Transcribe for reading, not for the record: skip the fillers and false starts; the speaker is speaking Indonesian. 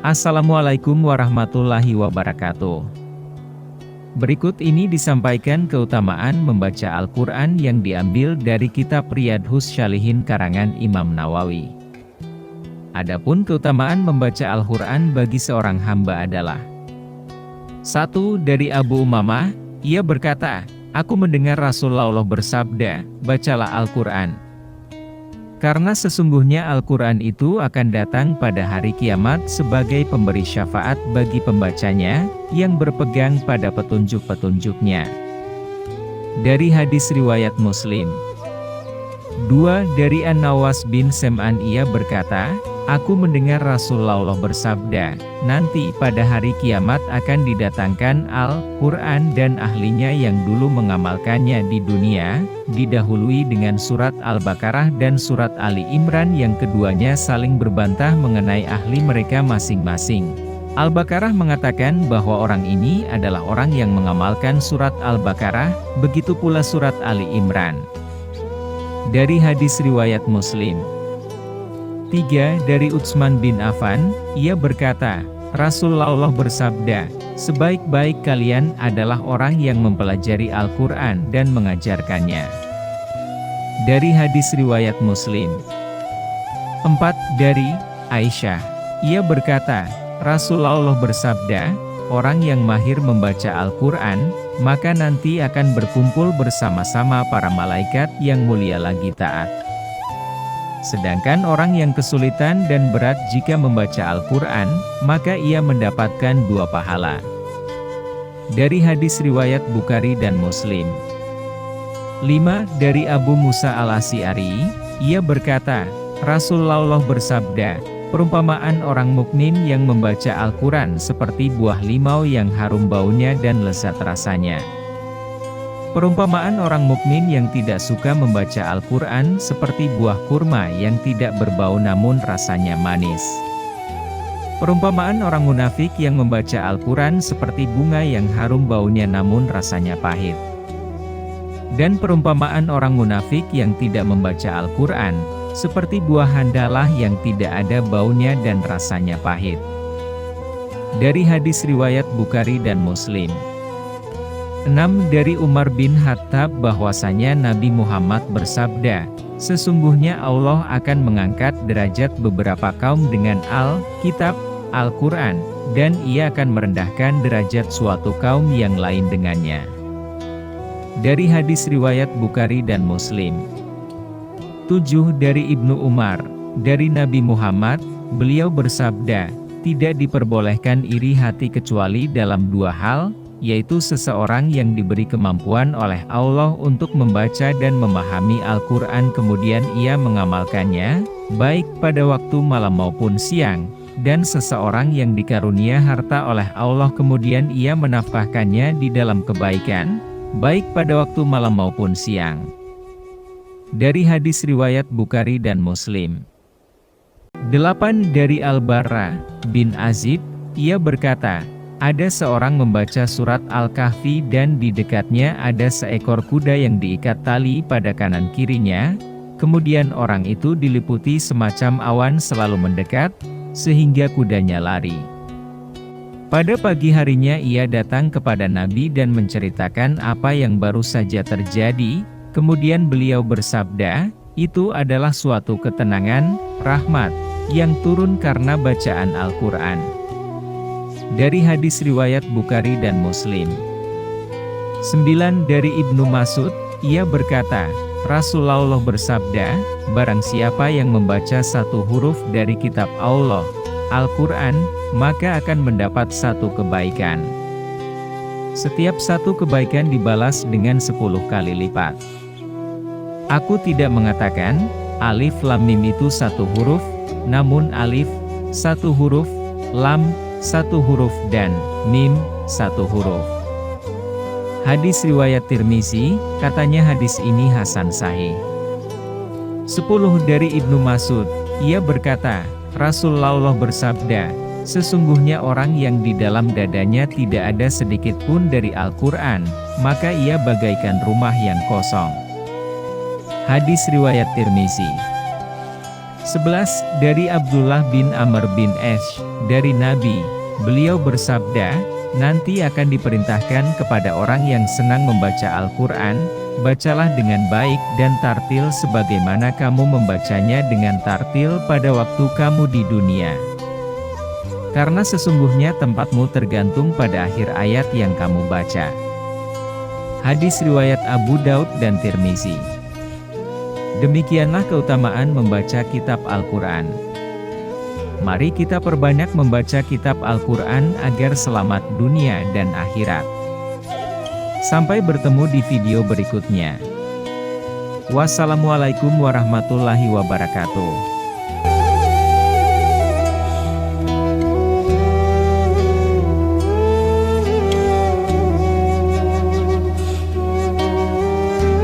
Assalamualaikum warahmatullahi wabarakatuh. Berikut ini disampaikan keutamaan membaca Al-Quran yang diambil dari kitab Riyadhus Shalihin karangan Imam Nawawi. Adapun keutamaan membaca Al-Quran bagi seorang hamba adalah: 1. Dari Abu Umamah, ia berkata, aku mendengar Rasulullah bersabda, bacalah Al-Quran. Karena sesungguhnya Al-Quran itu akan datang pada hari kiamat sebagai pemberi syafaat bagi pembacanya, yang berpegang pada petunjuk-petunjuknya. Dari hadis riwayat Muslim. 2. Dari An-Nawas bin Sam'an ia berkata, aku mendengar Rasulullah bersabda, nanti pada hari kiamat akan didatangkan Al-Quran dan ahlinya yang dulu mengamalkannya di dunia, didahului dengan surat Al-Baqarah dan surat Ali Imran yang keduanya saling berbantah mengenai ahli mereka masing-masing. Al-Baqarah mengatakan bahwa orang ini adalah orang yang mengamalkan surat Al-Baqarah, begitu pula surat Ali Imran. Dari hadis riwayat Muslim. 3. Dari Utsman bin Affan, ia berkata, Rasulullah bersabda, sebaik-baik kalian adalah orang yang mempelajari Al-Quran dan mengajarkannya. Dari hadis riwayat Muslim. 4. Dari Aisyah, ia berkata, Rasulullah bersabda, orang yang mahir membaca Al-Quran, maka nanti akan berkumpul bersama-sama para malaikat yang mulia lagi taat. Sedangkan orang yang kesulitan dan berat jika membaca Al-Quran, maka ia mendapatkan 2 pahala. Dari hadis riwayat Bukhari dan Muslim. 5. Dari Abu Musa al-Asy'ari, ia berkata, Rasulullah bersabda, perumpamaan orang mukmin yang membaca Al-Quran seperti buah limau yang harum baunya dan lezat rasanya. Perumpamaan orang mukmin yang tidak suka membaca Al-Quran seperti buah kurma yang tidak berbau namun rasanya manis. Perumpamaan orang munafik yang membaca Al-Quran seperti bunga yang harum baunya namun rasanya pahit. Dan perumpamaan orang munafik yang tidak membaca Al-Quran seperti buah handalah yang tidak ada baunya dan rasanya pahit. Dari hadis riwayat Bukhari dan Muslim. 6. Dari Umar bin Khattab bahwasanya Nabi Muhammad bersabda, sesungguhnya Allah akan mengangkat derajat beberapa kaum dengan Al-Kitab, Al-Quran, dan ia akan merendahkan derajat suatu kaum yang lain dengannya. Dari hadis riwayat Bukhari dan Muslim. 7. Dari Ibnu Umar, dari Nabi Muhammad, beliau bersabda, tidak diperbolehkan iri hati kecuali dalam 2 hal, yaitu seseorang yang diberi kemampuan oleh Allah untuk membaca dan memahami Al-Quran kemudian ia mengamalkannya, baik pada waktu malam maupun siang, dan seseorang yang dikarunia harta oleh Allah kemudian ia menafkahkannya di dalam kebaikan, baik pada waktu malam maupun siang. Dari hadis riwayat Bukhari dan Muslim. 8. Dari Al-Barra bin Azib, ia berkata, ada seorang membaca surat Al-Kahfi dan di dekatnya ada seekor kuda yang diikat tali pada kanan kirinya, kemudian orang itu diliputi semacam awan selalu mendekat, sehingga kudanya lari. Pada pagi harinya ia datang kepada Nabi dan menceritakan apa yang baru saja terjadi, kemudian beliau bersabda, itu adalah suatu ketenangan, rahmat, yang turun karena bacaan Al-Quran. Dari hadis riwayat Bukhari dan Muslim. 9. Dari Ibnu Mas'ud, ia berkata, Rasulullah bersabda, barang siapa yang membaca 1 huruf dari kitab Allah, Al-Quran, maka akan mendapat 1 kebaikan. Setiap 1 kebaikan dibalas dengan 10 kali lipat. Aku tidak mengatakan, alif lam mim itu 1 huruf, namun alif, 1 huruf, lam, 1 huruf dan mim, 1 huruf. Hadis riwayat Tirmizi, katanya hadis ini hasan sahih. 10. Dari Ibnu Mas'ud, ia berkata, Rasulullah bersabda, sesungguhnya orang yang di dalam dadanya tidak ada sedikit pun dari Al-Quran, maka ia bagaikan rumah yang kosong. Hadis riwayat Tirmizi. 11. Dari Abdullah bin Amr bin Ash, dari Nabi, beliau bersabda, nanti akan diperintahkan kepada orang yang senang membaca Al-Quran, bacalah dengan baik dan tartil sebagaimana kamu membacanya dengan tartil pada waktu kamu di dunia. Karena sesungguhnya tempatmu tergantung pada akhir ayat yang kamu baca. Hadis riwayat Abu Daud dan Tirmizi. Demikianlah keutamaan membaca kitab Al-Quran. Mari kita perbanyak membaca kitab Al-Quran agar selamat dunia dan akhirat. Sampai bertemu di video berikutnya. Wassalamualaikum warahmatullahi wabarakatuh.